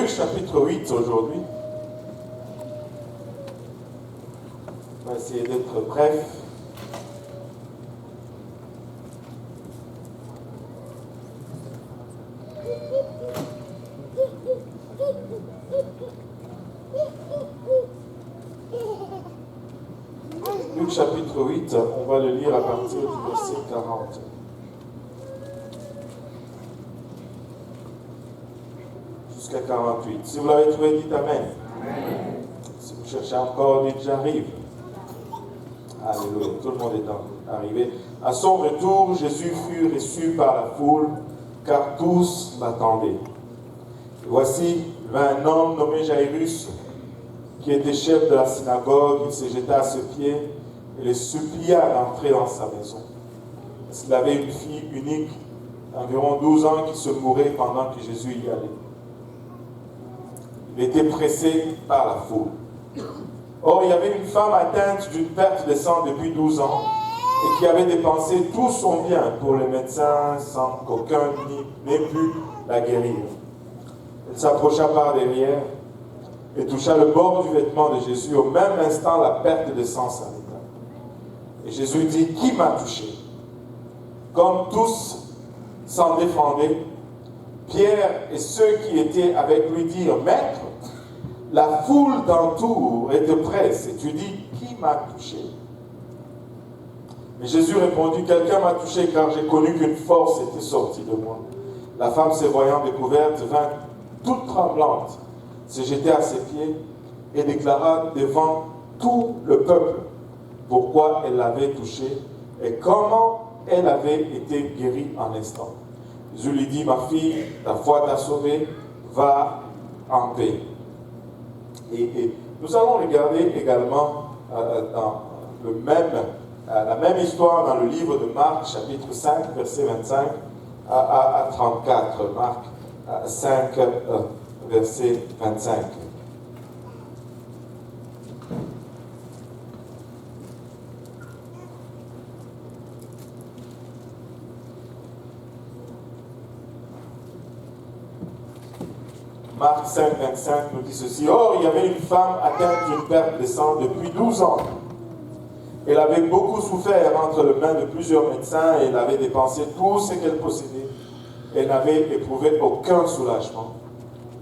Luc chapitre 8 aujourd'hui. On va essayer d'être bref. Luc chapitre 8, on va le lire à partir du verset 40. Jusqu'à 48. Si vous l'avez trouvé, dites Amen. Amen. Si vous cherchez encore, dites j'arrive. Alléluia. Tout le monde est arrivé. À son retour, Jésus fut reçu par la foule, car tous l'attendaient. Voici, vint un homme nommé Jairus, qui était chef de la synagogue. Il se jeta à ses pieds et le supplia d'entrer dans sa maison. Parce qu'il avait une fille unique, d'environ 12 ans, qui se mourait pendant que Jésus y allait. Il était pressé par la foule. Or, il y avait une femme atteinte d'une perte de sang depuis 12 ans et qui avait dépensé tout son bien pour les médecins sans qu'aucun n'ait pu la guérir. Elle s'approcha par derrière et toucha le bord du vêtement de Jésus. Au même instant, la perte de sang s'arrêta. Et Jésus dit, « Qui m'a touché ?» Comme tous s'en défendaient, Pierre et ceux qui étaient avec lui dirent, « Maître, la foule t'entoure et te presse, et tu dis, qui m'a touché ?» Mais Jésus répondit, « Quelqu'un m'a touché, car j'ai connu qu'une force était sortie de moi. » La femme, se voyant découverte, vint toute tremblante, se jeter à ses pieds et déclara devant tout le peuple pourquoi elle l'avait touché et comment elle avait été guérie en instant. Jésus lui dit, « Ma fille, ta foi t'a sauvée, va en paix. » Et nous allons regarder également dans la même histoire dans le livre de Marc, chapitre 5, verset 25 à 34. Marc 5, verset 25. Marc 5, 25 nous dit ceci. « Or, il y avait une femme atteinte d'une perte de sang depuis 12 ans. Elle avait beaucoup souffert entre les mains de plusieurs médecins et elle avait dépensé tout ce qu'elle possédait. Elle n'avait éprouvé aucun soulagement,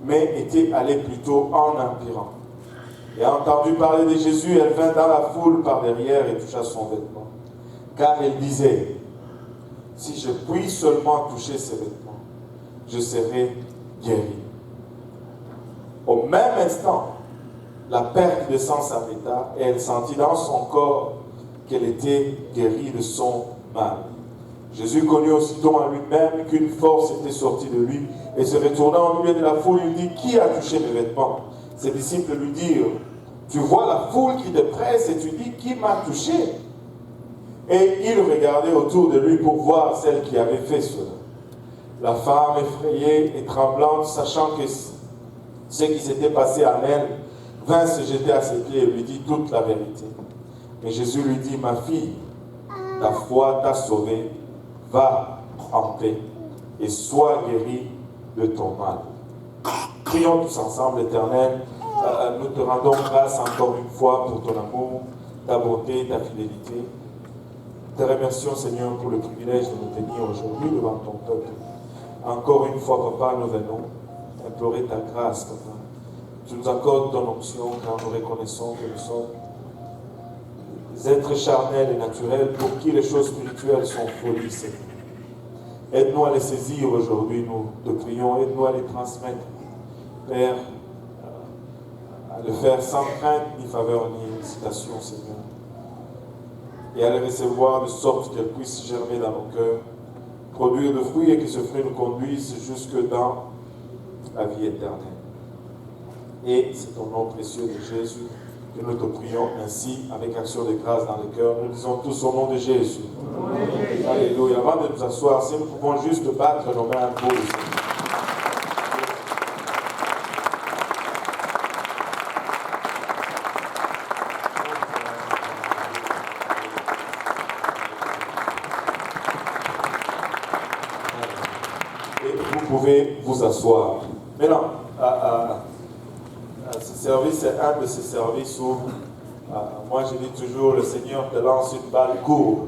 mais était allée plutôt en empirant. Et a entendu parler de Jésus, elle vint dans la foule par derrière et toucha son vêtement. Car elle disait, « Si je puis seulement toucher ses vêtements, je serai guérie. » Au même instant, la perte de sang s'arrêta et elle sentit dans son corps qu'elle était guérie de son mal. Jésus connut aussitôt en lui-même qu'une force était sortie de lui et se retournant au milieu de la foule, il dit, « Qui a touché mes vêtements ?» Ses disciples lui dirent, « Tu vois la foule qui te presse et tu dis, qui m'a touché ?» Et il regardait autour de lui pour voir celle qui avait fait cela. La femme, effrayée et tremblante, sachant que ce qui s'était passé en elle, vint se jeter à ses pieds et lui dit toute la vérité. Mais Jésus lui dit, « Ma fille, ta foi t'a sauvée, va en paix et sois guérie de ton mal. » Prions tous ensemble, Éternel. Nous te rendons grâce encore une fois pour ton amour, ta bonté, ta fidélité. Te remercions, Seigneur, pour le privilège de nous tenir aujourd'hui devant ton peuple. Encore une fois, Papa, nous venons implorer ta grâce, Papa. Tu nous accordes ton onction car nous reconnaissons que nous sommes des êtres charnels et naturels pour qui les choses spirituelles sont folies, Seigneur. Aide-nous à les saisir aujourd'hui, nous te prions. Aide-nous à les transmettre, Père, à le faire sans crainte, ni faveur, ni hésitation, Seigneur. Et à les recevoir de sorte qu'elles puissent germer dans nos cœurs, produire de fruits et que ce fruit nous conduise jusque dans la vie éternelle. Et c'est au nom précieux de Jésus que nous te prions ainsi, avec action de grâce dans le cœur. Nous disons tous au nom de Jésus. Amen. Alléluia. Avant de nous asseoir, si nous pouvons juste battre nos mains pour le Seigneur. Et vous pouvez vous asseoir. Maintenant, service est un de ces services où, moi je dis toujours, le Seigneur te lance une balle courbe.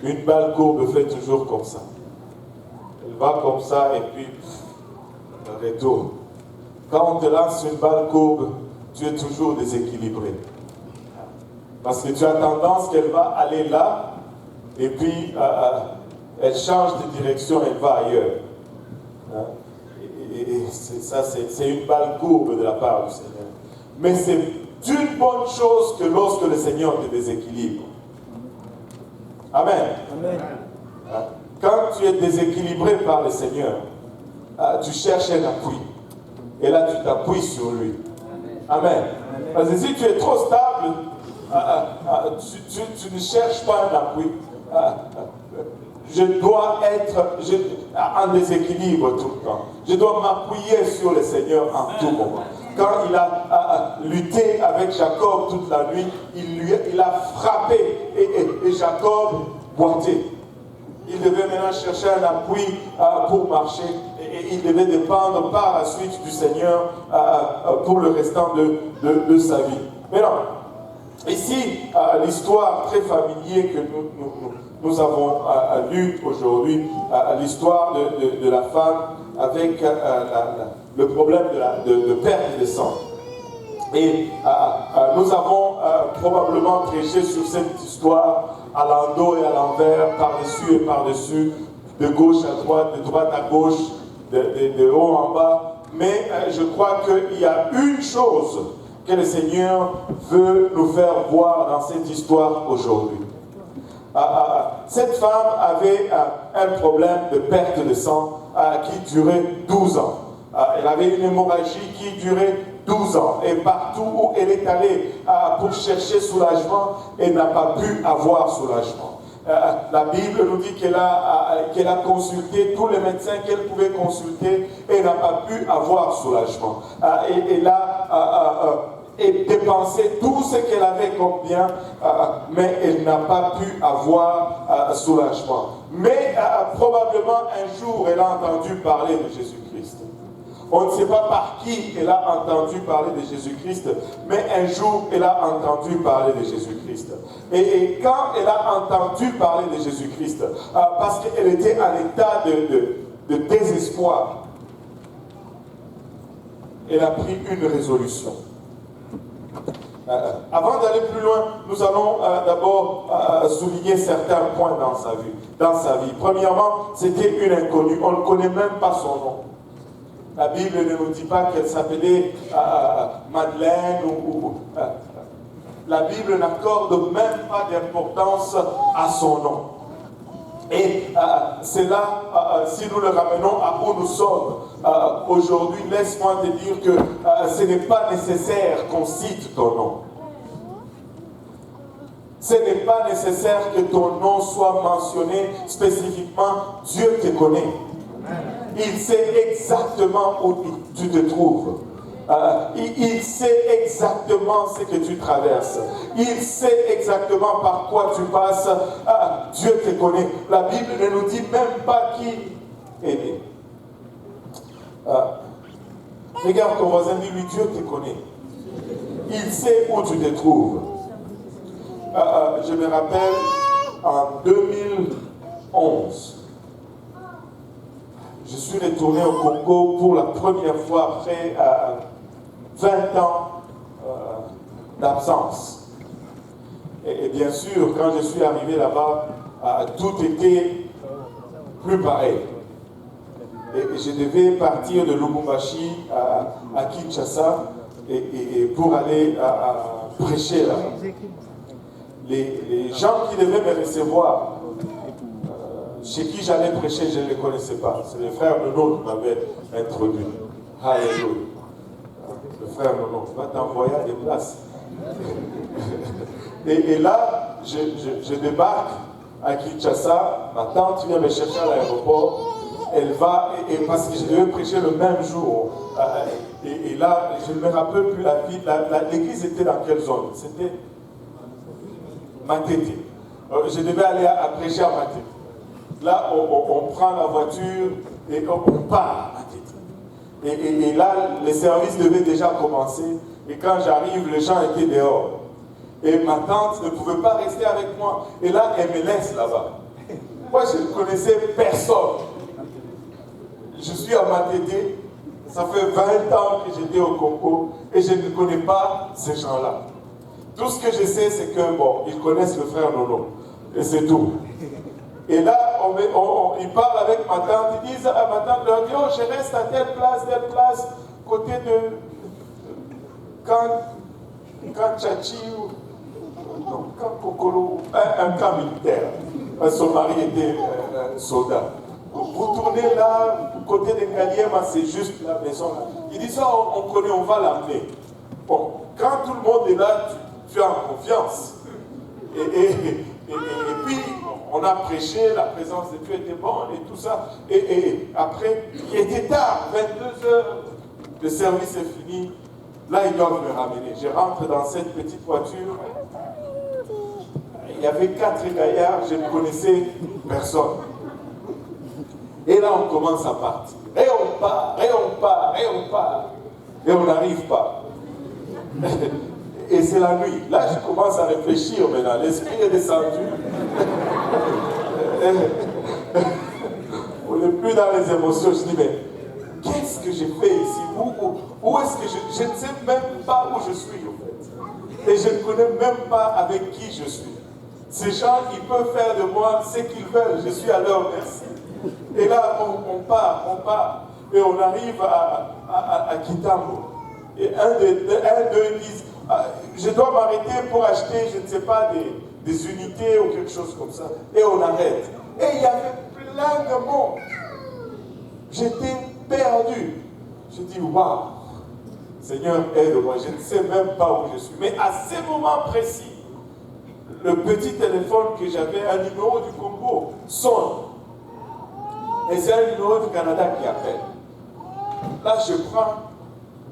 Une balle courbe fait toujours comme ça. Elle va comme ça et puis elle retourne. Quand on te lance une balle courbe, tu es toujours déséquilibré. Parce que tu as tendance qu'elle va aller là et puis elle change de direction, elle va ailleurs. Et c'est une balle courbe de la part du Seigneur. Mais c'est une bonne chose que lorsque le Seigneur te déséquilibre. Amen. Amen. Quand tu es déséquilibré par le Seigneur, tu cherches un appui. Et là, tu t'appuies sur lui. Amen. Parce que si tu es trop stable, tu ne cherches pas un appui. Je dois être en déséquilibre tout le temps. Je dois m'appuyer sur le Seigneur en tout moment. Quand il a lutté avec Jacob toute la nuit, il a frappé et Jacob boitait. Il devait maintenant chercher un appui pour marcher et il devait dépendre par la suite du Seigneur pour le restant de sa vie. Maintenant, ici, l'histoire très familière que nous avons lue aujourd'hui, l'histoire de la femme avec le problème de perte de sang. Et nous avons probablement prêché sur cette histoire à l'endos et à l'envers, par-dessus et par-dessus, de gauche à droite, de droite à gauche, de haut en bas. Mais je crois qu'il y a une chose que le Seigneur veut nous faire voir dans cette histoire aujourd'hui. Cette femme avait un problème de perte de sang qui durait 12 ans. Elle avait une hémorragie qui durait 12 ans. Et partout où elle est allée pour chercher soulagement, elle n'a pas pu avoir soulagement. La Bible nous dit qu'elle a consulté tous les médecins qu'elle pouvait consulter et n'a pas pu avoir soulagement. Elle a dépensé tout ce qu'elle avait comme bien, mais elle n'a pas pu avoir soulagement. Mais probablement un jour, elle a entendu parler de Jésus-Christ. On ne sait pas par qui elle a entendu parler de Jésus-Christ, mais un jour, elle a entendu parler de Jésus-Christ. Et quand elle a entendu parler de Jésus-Christ, parce qu'elle était en état de désespoir, elle a pris une résolution. Avant d'aller plus loin, nous allons d'abord souligner certains points dans sa vie. Premièrement, c'était une inconnue. On ne connaît même pas son nom. La Bible ne nous dit pas qu'elle s'appelait Madeleine la Bible n'accorde même pas d'importance à son nom. Et c'est là, si nous le ramenons à où nous sommes aujourd'hui, laisse-moi te dire que ce n'est pas nécessaire qu'on cite ton nom. Ce n'est pas nécessaire que ton nom soit mentionné spécifiquement. Dieu te connaît. Il sait exactement où tu te trouves. Il sait exactement ce que tu traverses. Il sait exactement par quoi tu passes. Dieu te connaît. La Bible ne nous dit même pas qui est né. Regarde ton voisin, dis-lui, Dieu te connaît. Il sait où tu te trouves. Je me rappelle, en 2011, je suis retourné au Congo pour la première fois après 20 ans d'absence. Et bien sûr, quand je suis arrivé là-bas, tout était plus pareil. Et je devais partir de Lubumbashi à Kinshasa et pour aller prêcher là-bas. Les gens qui devaient me recevoir, chez qui j'allais prêcher, je ne les connaissais pas. C'est le frère Nono qui m'avait introduit. Alléluia. Le frère Nono va t'envoyer à des places. Et là, je débarque à Kinshasa. Ma tante vient me chercher à l'aéroport. Elle va, et parce que je devais prêcher le même jour. Et là, je ne me rappelle plus la ville. L'église était dans quelle zone? C'était Matete. Je devais aller prêcher à Matete. Là, on prend la voiture et on part à Matete. Et là, les services devaient déjà commencer. Et quand j'arrive, les gens étaient dehors. Et ma tante ne pouvait pas rester avec moi. Et là, elle me laisse là-bas. Moi, je ne connaissais personne. Je suis à Matete. Ça fait 20 ans que j'étais au Congo. Et je ne connais pas ces gens-là. Tout ce que je sais, c'est que, bon, ils connaissent le frère Nono. Et c'est tout. Et là, ils parlent avec ma tante. Ils disent à ma tante, leur dit, oh, je reste à telle place, côté de Camp Tchachi ou Camp Kokolo, un camp militaire. Son mari était soldat. Vous tournez là, côté de Ngaliema, c'est juste la maison. Il dit ça, on connaît, on va l'amener. Bon, quand tout le monde est là, tu es en confiance. Et puis, on a prêché, la présence de Dieu était bonne et tout ça. Et après, il était tard, 22h, le service est fini. Là, ils doivent me ramener. Je rentre dans cette petite voiture. Il y avait 4 gaillards, je ne connaissais personne. Et là, on commence à partir. Et on part. Et on n'arrive pas. Et c'est la nuit. Là, je commence à réfléchir maintenant. L'esprit est descendu. On n'est plus dans les émotions. Je dis, mais qu'est-ce que j'ai fait ici? Où est-ce que je ne sais même pas où je suis, en fait. Et je ne connais même pas avec qui je suis. Ces gens, ils peuvent faire de moi ce qu'ils veulent. Je suis à leur merci. Et là, on part. Et on arrive à Kitambo. Et un d'eux disent, je dois m'arrêter pour acheter, je ne sais pas, des unités ou quelque chose comme ça. Et on arrête. Et il y avait plein de monde. J'étais perdu. Je dis, waouh, Seigneur, aide-moi. Je ne sais même pas où je suis. Mais à ce moment précis, le petit téléphone que j'avais, un numéro du Congo, sonne. Et c'est un numéro du Canada qui appelle. Là, je prends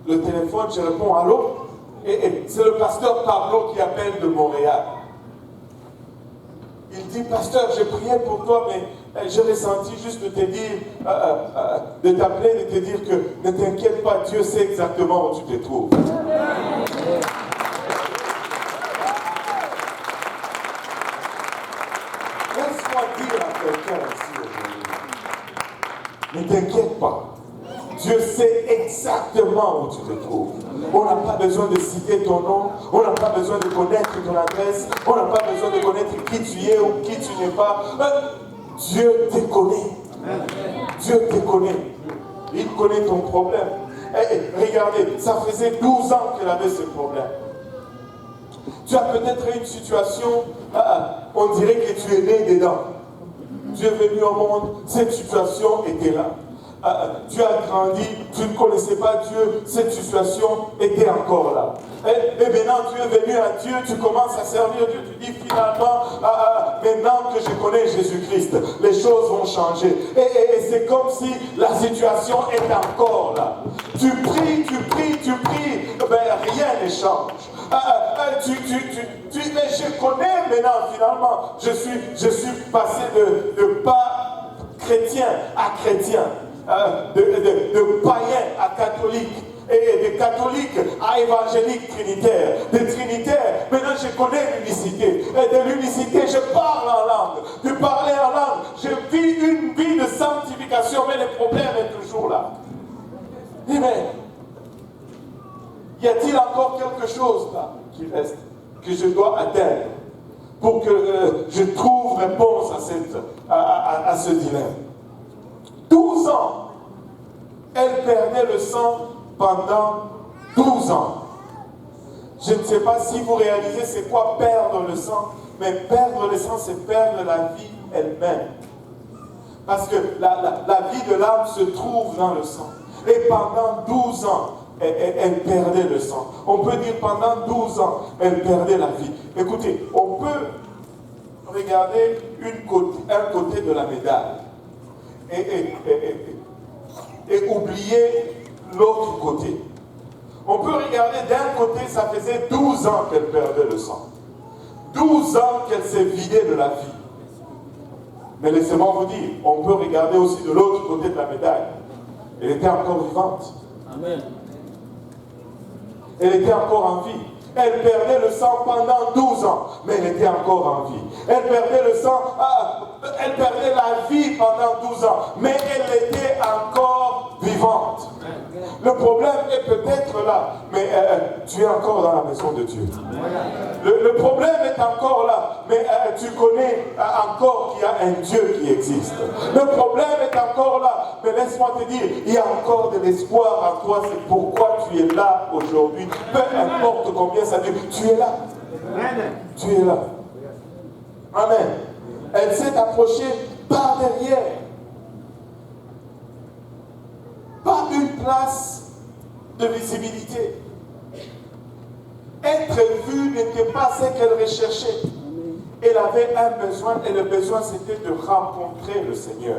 le téléphone, je réponds, allô? Et c'est le pasteur Pablo qui appelle de Montréal. Il dit, pasteur, j'ai prié pour toi, mais j'ai ressenti juste de te dire, de t'appeler, de te dire que ne t'inquiète pas, Dieu sait exactement où tu te trouves. Laisse-moi dire à quelqu'un ici aujourd'hui, ne t'inquiète pas. Dieu sait exactement où tu te trouves. On n'a pas besoin de citer ton nom, on n'a pas besoin de connaître ton adresse, on n'a pas besoin de connaître qui tu es ou qui tu n'es pas. Dieu te connaît. Dieu te connaît. Il connaît ton problème. Et regardez, ça faisait 12 ans qu'elle avait ce problème. Tu as peut-être une situation, on dirait que tu es né dedans. Tu es venu au monde, cette situation était là. Tu as grandi, tu ne connaissais pas Dieu, cette situation était encore là. Et maintenant tu es venu à Dieu, tu commences à servir Dieu, tu dis finalement, maintenant que je connais Jésus-Christ, les choses vont changer. Et c'est comme si la situation est encore là. Tu pries, ben rien ne change. Mais je connais maintenant finalement, je suis passé de pas chrétien à chrétien. De païen à catholique, et de catholique à évangélique trinitaire, de trinitaire, maintenant je connais l'unicité, et de l'unicité je parle en langue, de parler en langue, je vis une vie de sanctification, mais le problème est toujours là. Mais y a-t-il encore quelque chose là qui reste, que je dois atteindre pour que je trouve réponse à ce dilemme? 12 ans, elle perdait le sang pendant 12 ans. Je ne sais pas si vous réalisez c'est quoi perdre le sang, mais perdre le sang, c'est perdre la vie elle-même. Parce que la vie de l'âme se trouve dans le sang. Et pendant 12 ans, elle perdait le sang. On peut dire pendant 12 ans, elle perdait la vie. Écoutez, on peut regarder un côté de la médaille. Et oublier l'autre côté. On peut regarder d'un côté, ça faisait 12 ans qu'elle perdait le sang. 12 ans qu'elle s'est vidée de la vie. Mais laissez-moi vous dire, on peut regarder aussi de l'autre côté de la médaille. Elle était encore vivante. Amen. Elle était encore en vie. Elle perdait le sang pendant 12 ans, mais elle était encore en vie. Elle perdait le sang, elle perdait la vie pendant 12 ans, mais elle était encore vivante. Le problème est peut-être là, mais tu es encore dans la maison de Dieu. Le problème est encore là, mais tu connais encore qu'il y a un Dieu qui existe. Le problème est encore là, mais laisse-moi te dire, il y a encore de l'espoir en toi. C'est pourquoi tu es là aujourd'hui. Peu importe combien ça dure, tu es là. Tu es là. Amen. Elle s'est approchée par derrière. Pas une place de visibilité. Être vue n'était pas ce qu'elle recherchait. Elle avait un besoin, et le besoin c'était de rencontrer le Seigneur.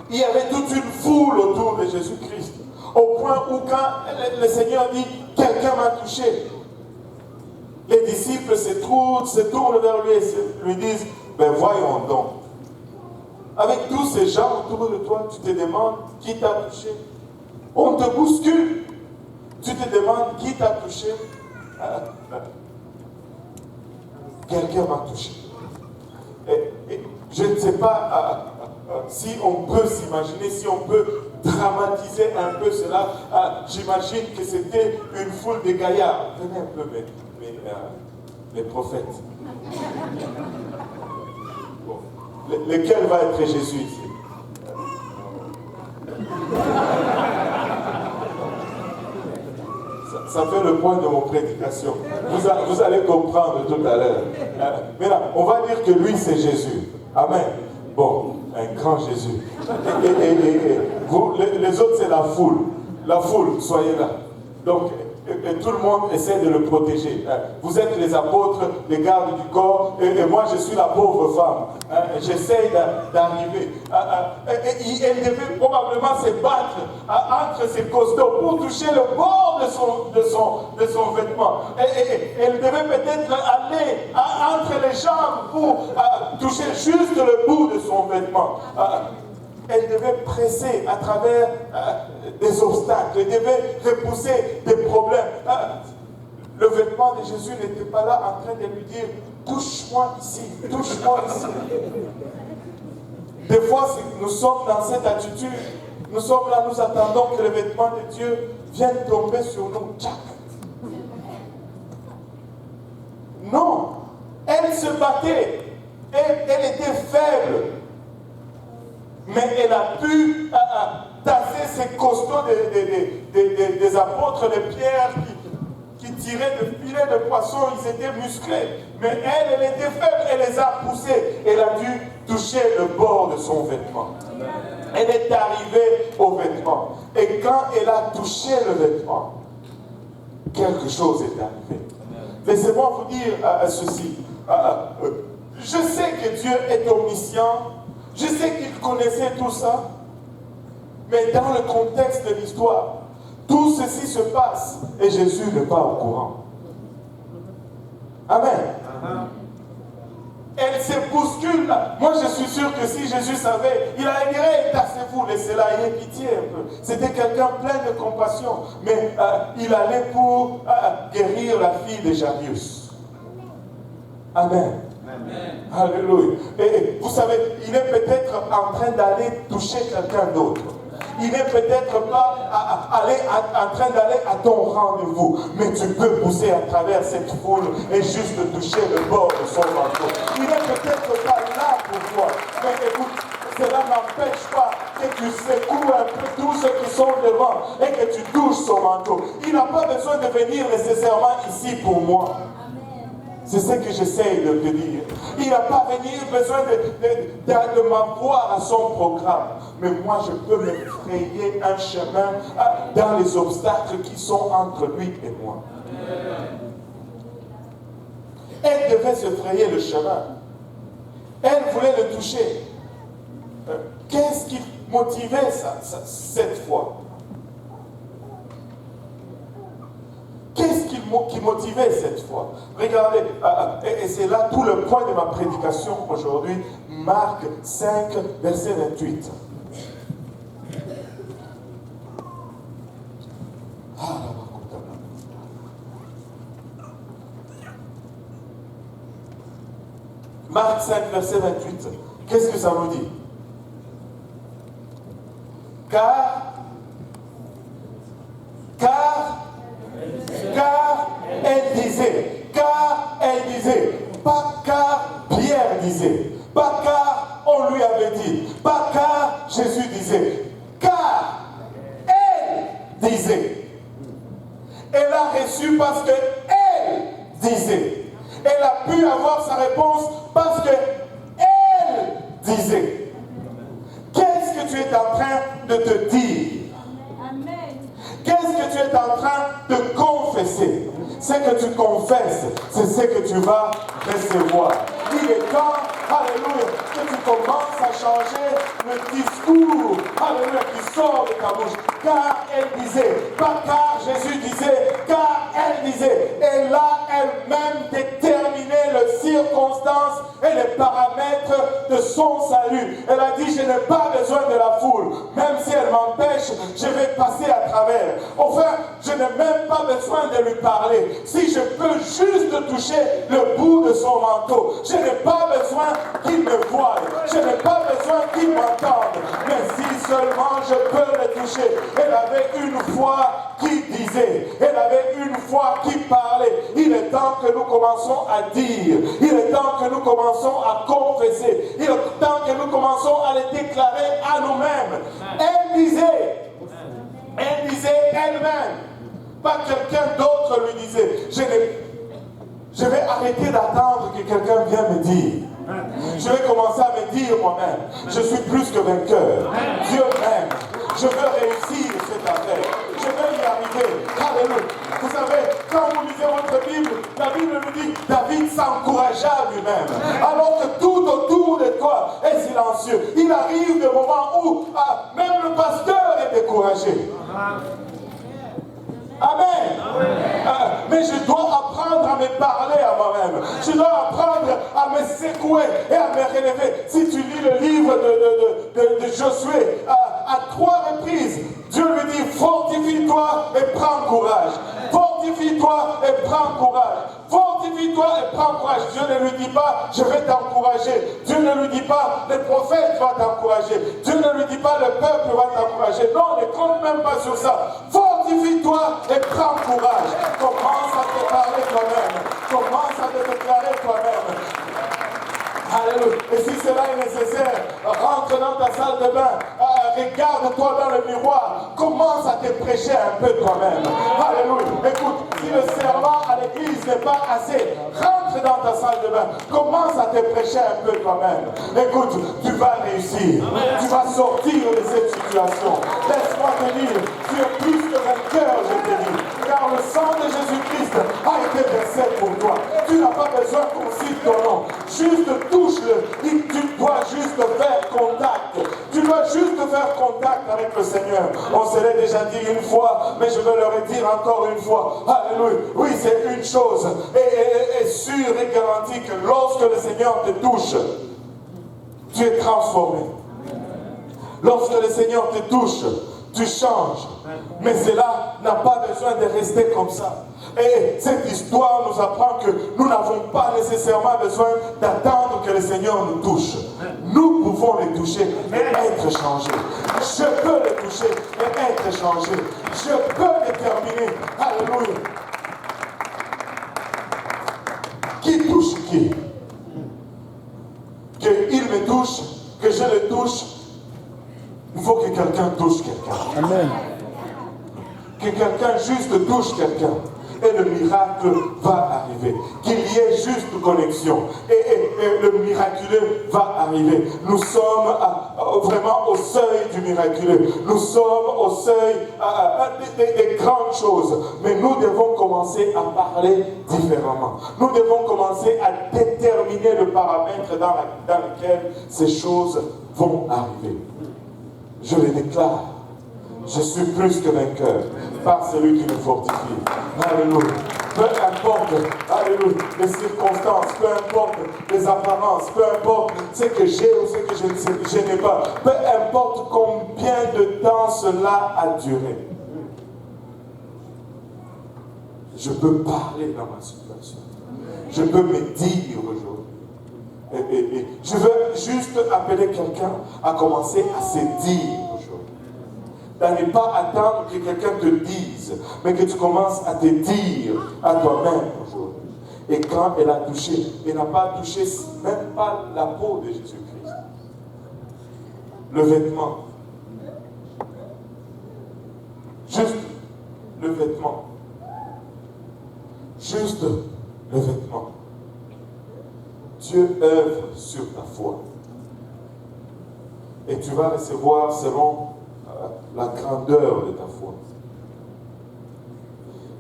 Il y avait toute une foule autour de Jésus-Christ, au point où quand le Seigneur dit « quelqu'un m'a touché », les disciples se tournent vers lui et lui disent « ben voyons donc ». Avec tous ces gens autour de toi, tu te demandes qui t'a touché. On te bouscule. Tu te demandes qui t'a touché. Quelqu'un m'a touché. Et je ne sais pas si on peut s'imaginer, si on peut dramatiser un peu cela. J'imagine que c'était une foule de gaillards. Venez un peu, les prophètes. Bon. Lequel va être Jésus ici? Ça fait le point de mon prédication. Vous allez comprendre tout à l'heure. Mais là, on va dire que lui, c'est Jésus. Amen. Bon, un grand Jésus. Et vous, les autres, c'est la foule. La foule, soyez là. Donc, et tout le monde essaie de le protéger. Vous êtes les apôtres, les gardes du corps, et moi je suis la pauvre femme. J'essaie d'arriver. Elle devait probablement se battre entre ses costauds pour toucher le bord de son vêtement. Elle devait peut-être aller entre les jambes pour toucher juste le bout de son vêtement. Elle devait presser à travers des obstacles, elle devait repousser des problèmes. Le vêtement de Jésus n'était pas là en train de lui dire « touche-moi ici, touche-moi ici ». Des fois, nous sommes dans cette attitude, nous sommes là, nous attendons que le vêtement de Dieu vienne tomber sur nous. Tchac. Non, elle se battait, elle était faible. Mais elle a pu tasser ces costauds des apôtres, les pierres qui tiraient de filets de poisson, ils étaient musclés. Mais elle était faible, elle les a poussés. Elle a dû toucher le bord de son vêtement. Elle est arrivée au vêtement. Et quand elle a touché le vêtement, quelque chose est arrivé. Laissez-moi vous dire ceci. Je sais que Dieu est omniscient. Je sais qu'il connaissait tout ça, mais dans le contexte de l'histoire, tout ceci se passe et Jésus n'est pas au courant. Amen. Elle se bouscule là. Moi je suis sûr que si Jésus savait, il allait dire hey, tassez-vous, laissez-la, ayez pitié un peu. C'était quelqu'un plein de compassion, mais il allait pour guérir la fille de Jairus. Amen. Amen. Alléluia. Et vous savez, il est peut-être en train d'aller toucher quelqu'un d'autre. Il n'est peut-être pas en train d'aller à ton rendez-vous, mais tu peux pousser à travers cette foule et juste toucher le bord de son manteau. Il n'est peut-être pas là pour toi, mais écoute, cela n'empêche pas que tu secoues un peu tous ceux qui sont devant et que tu touches son manteau. Il n'a pas besoin de venir nécessairement ici pour moi. C'est ce que j'essaie de te dire. Il n'a pas besoin de m'avoir à son programme. Mais moi, je peux me frayer un chemin dans les obstacles qui sont entre lui et moi. Elle devait se frayer le chemin. Elle voulait le toucher. Qu'est-ce qui motivait cette foi? Qu'est-ce qui motivait cette foi? Regardez, et c'est là tout le point de ma prédication aujourd'hui. Marc 5, verset 28. Marc 5, verset 28. Qu'est-ce que ça nous dit? Car elle disait, pas car Pierre disait, pas car on lui avait dit, pas car Jésus disait, car elle disait. Elle a reçu parce qu'elle disait. Elle a pu avoir sa réponse parce qu'elle disait. Qu'est-ce que tu es en train de te dire? Qu'est-ce que tu es en train de confesser? Ce que tu confesses, c'est ce que tu vas recevoir. Il est temps, alléluia, que tu commences à changer le discours, alléluia, qui sort de ta bouche. Car elle disait, pas car Jésus disait, car elle disait. Elle a elle-même déterminé les circonstances et les paramètres de son salut. Elle a dit, je n'ai pas besoin de la foule. Même si elle m'empêche, je vais passer à travers. Enfin, je n'ai même pas besoin de lui parler. Si je peux juste toucher le bout de son manteau, je n'ai pas besoin qu'il me voie. Je n'ai pas besoin qu'il m'entende. Mais si seulement je peux le toucher. Elle avait une foi qui disait. Elle avait une foi qui parlait. Il est temps que nous commençons à dire. Il est temps que nous commençons à confesser. Il est temps que nous commençons à le déclarer à nous-mêmes. Elle disait elle-même. Pas quelqu'un d'autre lui disait. Je vais arrêter d'attendre que quelqu'un vienne me dire. Je vais commencer à me dire moi-même. Je suis plus que vainqueur. Dieu m'aime. Je veux réussir cette affaire. Je veux y arriver. Alléluia. Vous savez, quand vous lisez votre Bible, la Bible nous dit David s'encouragea lui-même. Alors que tout autour de toi est silencieux. Il arrive des moments où même le pasteur est découragé. Amen. Mais je dois apprendre à me parler à moi-même. Je dois apprendre à me secouer et à me relever. Si tu lis le livre de Josué, à 3 reprises, Dieu lui dit, fortifie-toi et prends courage. Fortifie-toi et prends courage. Fortifie-toi et prends courage. Dieu ne lui dit pas, je vais t'encourager. Dieu ne lui dit pas, le prophète va t'encourager. Dieu ne lui dit pas, le peuple va t'encourager. Non, ne compte même pas sur ça. Fortifie-toi et prends courage. Commence à te parler toi-même. Commence à te déclarer toi-même. Alléluia. Et si cela est nécessaire, rentre dans ta salle de bain, regarde-toi dans le miroir, commence à te prêcher un peu toi-même. Alléluia. Écoute, si le serment à l'église n'est pas assez, rentre dans ta salle de bain, commence à te prêcher un peu toi-même. Écoute, tu vas réussir. Amen. Tu vas sortir de cette situation. Laisse-moi te dire, tu es plus que vainqueur, je te dis. Car le sang de Jésus-Christ a été versé pour toi. Tu n'as pas besoin qu'on cite ton nom. Juste touche-le. Tu dois juste faire contact. Tu dois juste faire contact avec le Seigneur. On se l'est déjà dit une fois, mais je veux le redire encore une fois. Alléluia. Oui, c'est une chose. Et sûre et garantie que lorsque le Seigneur te touche, tu es transformé. Lorsque le Seigneur te touche, tu changes. Mais cela n'a pas besoin de rester comme ça. Et cette histoire nous apprend que nous n'avons pas nécessairement besoin d'attendre que le Seigneur nous touche. Nous pouvons le toucher et être changés. Je peux le toucher et être changé. Je peux déterminer. Alléluia. Qui touche qui? Qu'il me touche, que je le touche. Il faut que quelqu'un touche quelqu'un. Amen. Que quelqu'un juste touche quelqu'un. Et le miracle va arriver. Qu'il y ait juste connexion. Et le miraculeux va arriver. Nous sommes vraiment au seuil du miraculeux. Nous sommes au seuil des grandes choses. Mais nous devons commencer à parler différemment. Nous devons commencer à déterminer le paramètre dans lequel ces choses vont arriver. Je le déclare. Je suis plus que vainqueur par celui qui me fortifie. Alléluia. peu importe, alléluia, les circonstances, peu importe les apparences, peu importe ce que j'ai ou ce que je n'ai pas, peu importe combien de temps cela a duré. Je peux parler dans ma situation. Je peux me dire aujourd'hui. Et je veux juste appeler quelqu'un à commencer à se dire aujourd'hui. De ne pas attendre que quelqu'un te dise, mais que tu commences à te dire à toi-même aujourd'hui. Et quand elle a touché, elle n'a pas touché même pas la peau de Jésus-Christ. Le vêtement. Juste le vêtement. Juste le vêtement. Dieu œuvre sur ta foi. Et tu vas recevoir selon la grandeur de ta foi.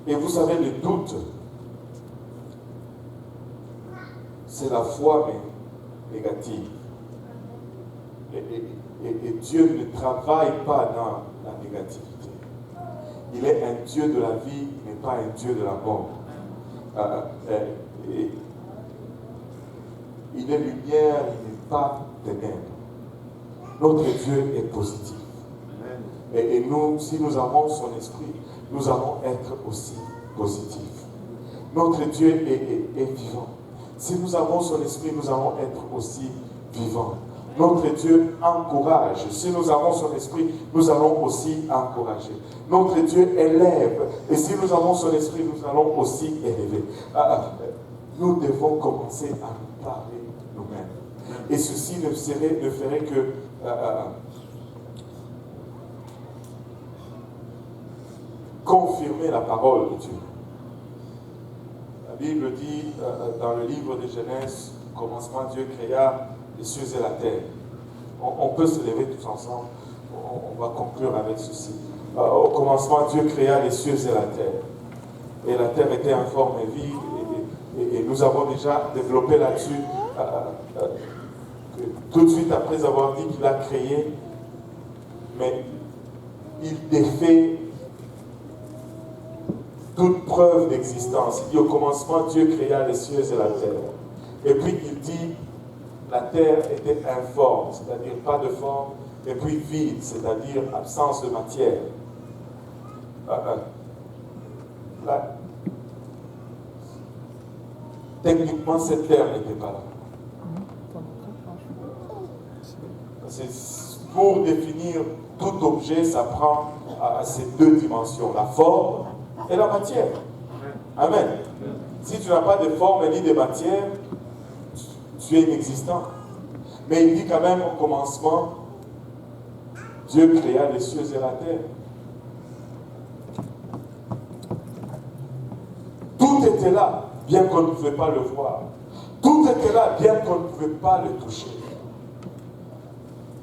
Et vous savez, le doute, c'est la foi mais négative. Et Dieu ne travaille pas dans la négativité. Il est un Dieu de la vie, mais pas un Dieu de la mort. Il est lumière, il n'est pas ténèbres. Notre Dieu est positif. Et nous, si nous avons son esprit, nous allons être aussi positifs. Notre Dieu est vivant. Si nous avons son esprit, nous allons être aussi vivants. Notre Dieu encourage. Si nous avons son esprit, nous allons aussi encourager. Notre Dieu élève. Et si nous avons son esprit, nous allons aussi élever. Nous devons commencer à nous parler nous-mêmes. Et ceci ne ferait que confirmer la parole de Dieu. La Bible dit dans le livre de Genèse, au commencement, Dieu créa les cieux et la terre. On peut se lever tous ensemble. On va conclure avec ceci. Au commencement, Dieu créa les cieux et la terre. Et la terre était informe et vide. Et nous avons déjà développé là-dessus. Tout de suite après avoir dit qu'il a créé, mais il défait toute preuve d'existence. Il dit au commencement, Dieu créa les cieux et la terre. Et puis il dit, la terre était informe, c'est-à-dire pas de forme, et puis vide, c'est-à-dire absence de matière. Techniquement, cette terre n'était pas là. Pour définir tout objet, ça prend ces deux dimensions, la forme et la matière. Amen. Si tu n'as pas de forme ni de matière, tu es inexistant. Mais il dit quand même au commencement, Dieu créa les cieux et la terre. Tout était là, bien qu'on ne pouvait pas le voir. Tout était là, bien qu'on ne pouvait pas le toucher.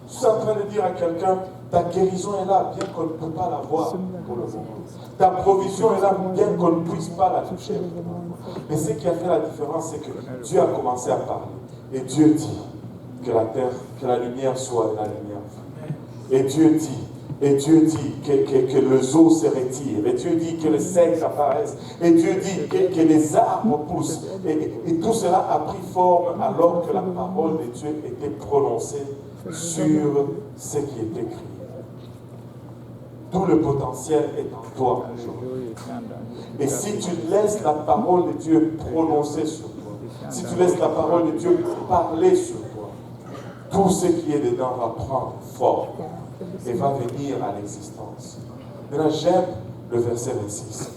Je suis en train de dire à quelqu'un, ta guérison est là, bien qu'on ne peut pas la voir pour le moment. Ta provision est là, bien qu'on ne puisse pas la toucher. Mais ce qui a fait la différence, c'est que Dieu a commencé à parler. Et Dieu dit que la terre, que la lumière soit et la lumière. Et Dieu dit que les eaux se retirent. Et Dieu dit que les secs apparaissent. Et Dieu dit que les arbres poussent. Et tout cela a pris forme alors que la parole de Dieu était prononcée sur ce qui est écrit. Tout le potentiel est en toi aujourd'hui. Et si tu laisses la parole de Dieu prononcer sur toi, si tu laisses la parole de Dieu parler sur toi, tout ce qui est dedans va prendre forme et va venir à l'existence. Maintenant, j'aime le verset 26.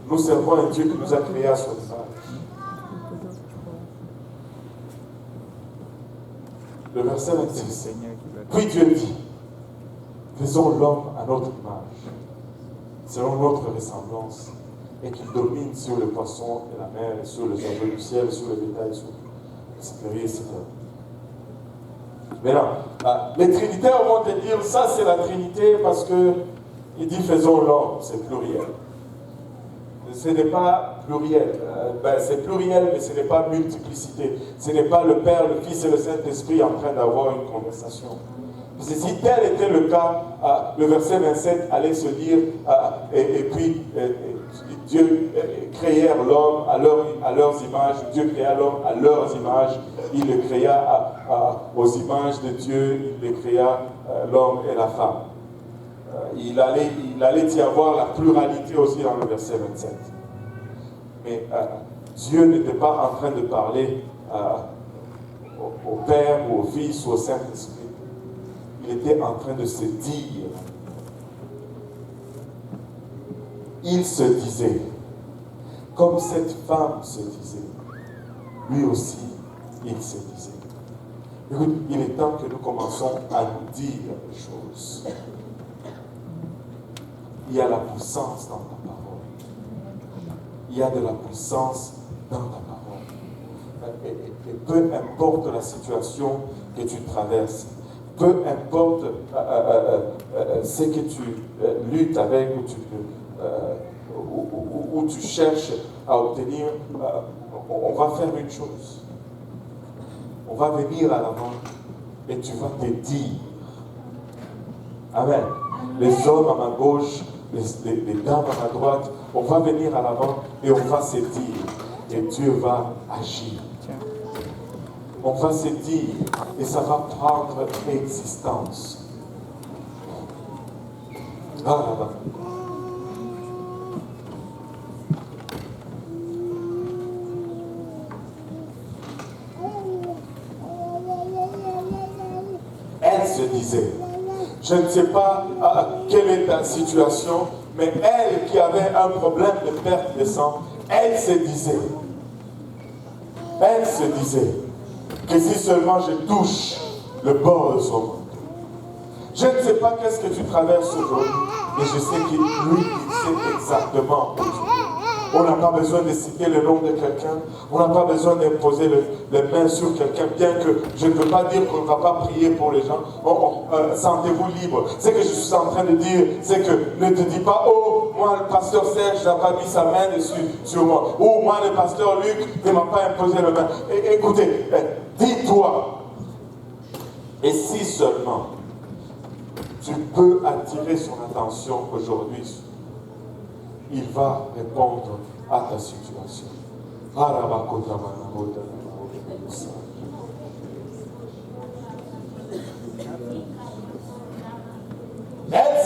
Nous servons un Dieu qui nous a créés à son image. Le verset 26. Puis Dieu dit, faisons l'homme à notre image, selon notre ressemblance, et qu'il domine sur les poissons de la mer, et sur les oiseaux du ciel, sur le bétail, sur etc. Maintenant, les trinitaires vont te dire, ça c'est la Trinité, parce que il dit faisons l'homme, c'est pluriel. Ce n'est pas pluriel. C'est pluriel, mais ce n'est pas multiplicité. Ce n'est pas le Père, le Fils et le Saint-Esprit en train d'avoir une conversation. Si tel était le cas, le verset 27 allait se dire, et puis Dieu créèrent l'homme à leurs images, Dieu créa l'homme à leurs images, il le créa aux images de Dieu, il le créa l'homme et la femme. Il allait y avoir la pluralité aussi dans le verset 27. Mais Dieu n'était pas en train de parler au Père ou au Fils ou au Saint-Esprit. Il était en train de se dire. Il se disait, comme cette femme se disait, lui aussi, il se disait. Écoute, il est temps que nous commençons à nous dire les choses. Il y a la puissance dans ta parole. Il y a de la puissance dans ta parole. Et peu importe la situation que tu traverses, peu importe ce que tu luttes avec ou tu cherches à obtenir, on va faire une chose. On va venir à l'avant et tu vas te dire. Amen. Les hommes à ma gauche, les dames à ma droite, on va venir à l'avant et on va se dire. Et Dieu va agir. On va se dire et ça va prendre existence. Ah là-bas. Elle se disait, je ne sais pas quelle est ta situation, mais elle qui avait un problème de perte de sang, elle se disait que si seulement je touche le bord de son manteau. Je ne sais pas qu'est-ce que tu traverses aujourd'hui, mais je sais que lui, il sait exactement où tu es. On n'a pas besoin de citer le nom de quelqu'un, on n'a pas besoin d'imposer les mains sur quelqu'un, bien que je ne veux pas dire qu'on ne va pas prier pour les gens. Sentez-vous libre. Ce que je suis en train de dire, c'est que ne te dis pas, oh, moi le pasteur Serge n'a pas mis sa main dessus sur moi, ou moi le pasteur Luc ne m'a pas imposé la main. Écoutez, dis-toi, et si seulement tu peux attirer son attention aujourd'hui, il va répondre à ta situation. Elle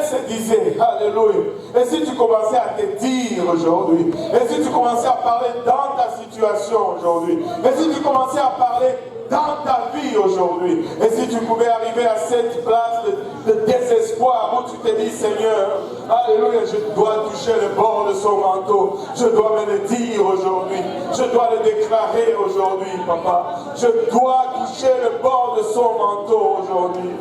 se disait, alléluia. Et si tu commençais à te dire aujourd'hui, et si tu commençais à parler dans ta situation aujourd'hui, et si tu commençais à parler dans ta vie aujourd'hui, et si tu pouvais arriver à cette place de désespoir où tu te dis, Seigneur, alléluia, je dois toucher le bord de son manteau, je dois me le dire aujourd'hui, je dois le déclarer aujourd'hui, papa, je dois toucher le bord de son manteau aujourd'hui.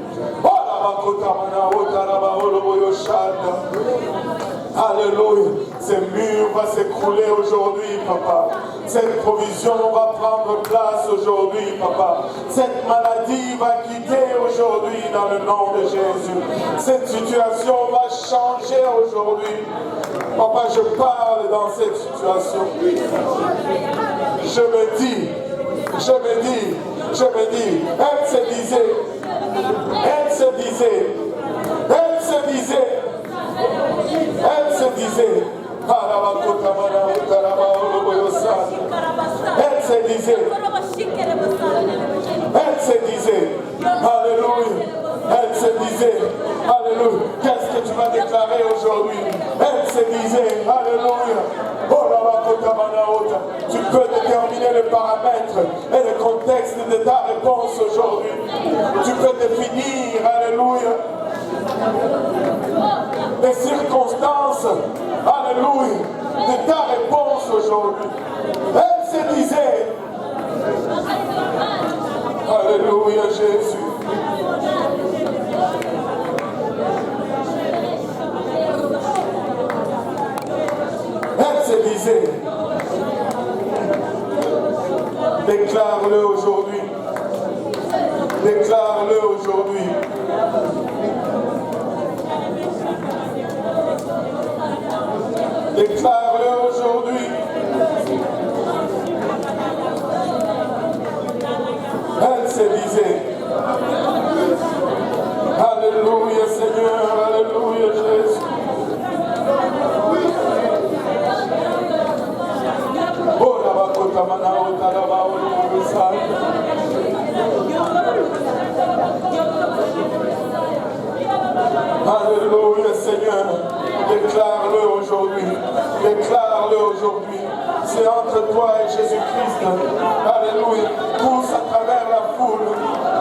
Alléluia. Ces murs vont s'écrouler aujourd'hui, papa. Cette provision va prendre place aujourd'hui, papa. Cette maladie va quitter aujourd'hui dans le nom de Jésus. Cette situation va changer aujourd'hui. Papa, je parle dans cette situation. Je me dis, elle se disait, alléluia, qu'est-ce que tu vas déclarer aujourd'hui? Elle se disait, alléluia, tu peux déterminer le paramètre et le contexte de ta réponse aujourd'hui. Tu peux définir, alléluia, les circonstances, alléluia, de ta réponse aujourd'hui. Elle se disait, alléluia Jésus. Elle se disait, déclare-le aujourd'hui. Déclare-le aujourd'hui. Déclare-le aujourd'hui. Elle se disait, Seigneur. Déclare-le aujourd'hui. Déclare-le aujourd'hui. C'est entre toi et Jésus-Christ. Alléluia. Pousse à travers la foule.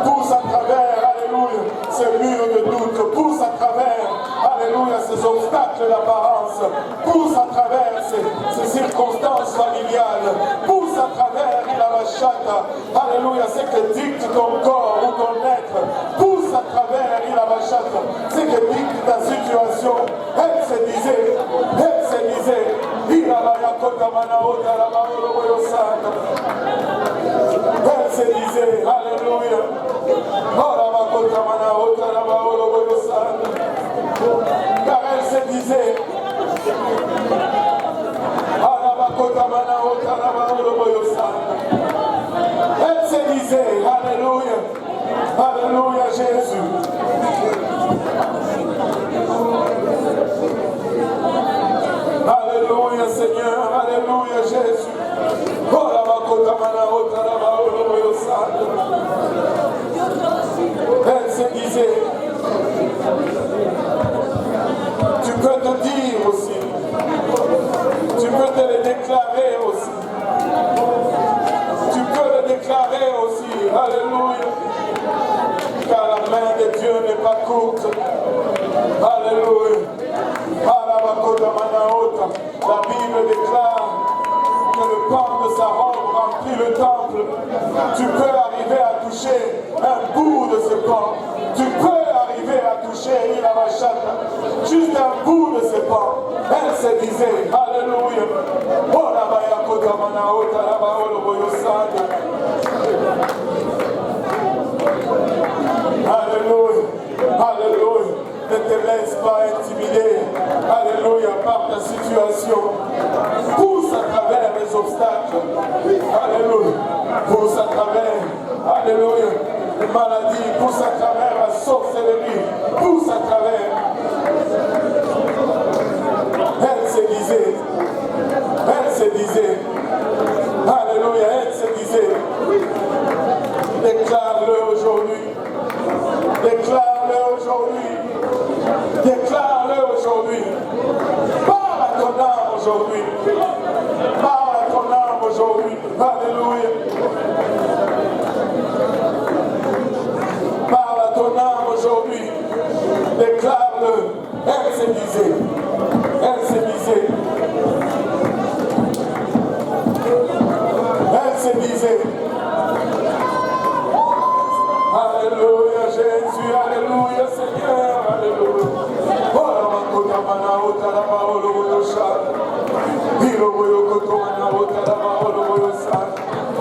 Pousse à travers, alléluia, ces murs de doute. Pousse à travers, alléluia, ces obstacles d'apparence. Pousse à travers ces circonstances familiales. Pousse à travers la machata. Alléluia, c'est que dicte ton corps ou ton être. Pousse à travers la machata. C'est que dicte ta situation. Elle se disait, elle se disait, alléluia. Car elle se disait, elle se disait, alléluia, alléluia Jésus. Alléluia Seigneur, alléluia Jésus. Elle se disait, tu peux te dire aussi, tu peux te le déclarer aussi, tu peux le déclarer aussi, alléluia, car la main de Dieu n'est pas courte, alléluia. La Bible déclare que le pan de sa robe remplit le temple. Tu peux arriver à toucher un bout de ce pan. Tu peux arriver à toucher la machata, juste un bout de ce pan. Elle se disait, alléluia. Alléluia, alléluia. Ne te laisse pas intimider, alléluia, par ta situation. Pousse à travers les obstacles, alléluia. Pousse à travers, alléluia, les maladies. Pousse à travers la sorcellerie. Pousse à travers. Elle se disait, alléluia, elle se disait, déclare-le aujourd'hui. Déclare-le aujourd'hui. Déclare-le aujourd'hui. Parle à ton âme aujourd'hui. Parle à ton âme aujourd'hui. Alléluia. Parle à ton âme aujourd'hui. Déclare-le. Elle se disait. Elle se disait. Elle se disait. Alléluia Jésus, alléluia Seigneur, alléluia.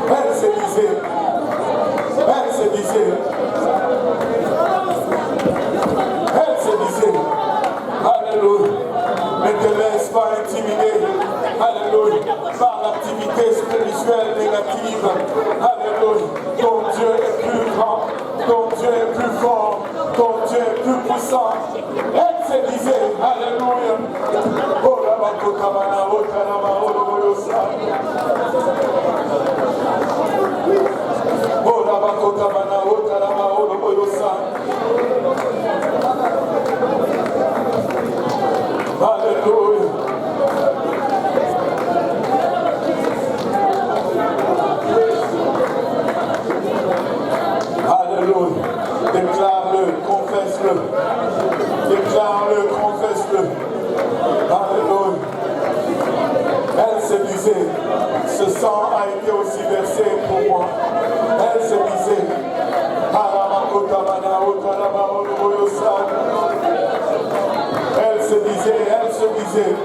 Elle se disait, elle se disait, elle se disait, alléluia. Ne te laisse pas intimider, alléluia, par l'activité spirituelle négative, alléluia. Ton Dieu est plus grand, ton Dieu est plus fort, ton Dieu est plus puissant. Elle se disait, alléluia. Alléluia. Alléluia. Déclare-le, confesse-le. Déclare-le, confesse-le. Alléluia. Elle se disait, ce sang a été aussi versé pour moi. Elle se disait, elle se disait, elle se disait.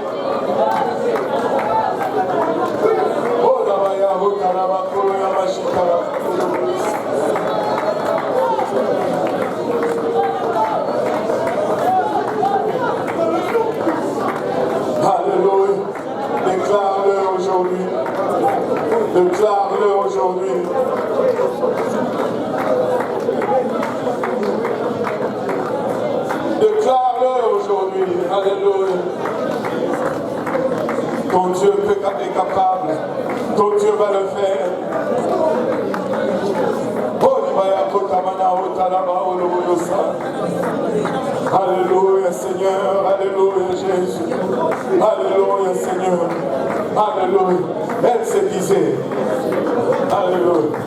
Alléluia. Déclare-le aujourd'hui. Déclare-le aujourd'hui. Déclare-le aujourd'hui. Alléluia. Ton Dieu est capable. Ton Dieu va le faire. Oh, Alléluia Seigneur, alléluia Jésus, alléluia Seigneur, alléluia. Elle se disait, alléluia.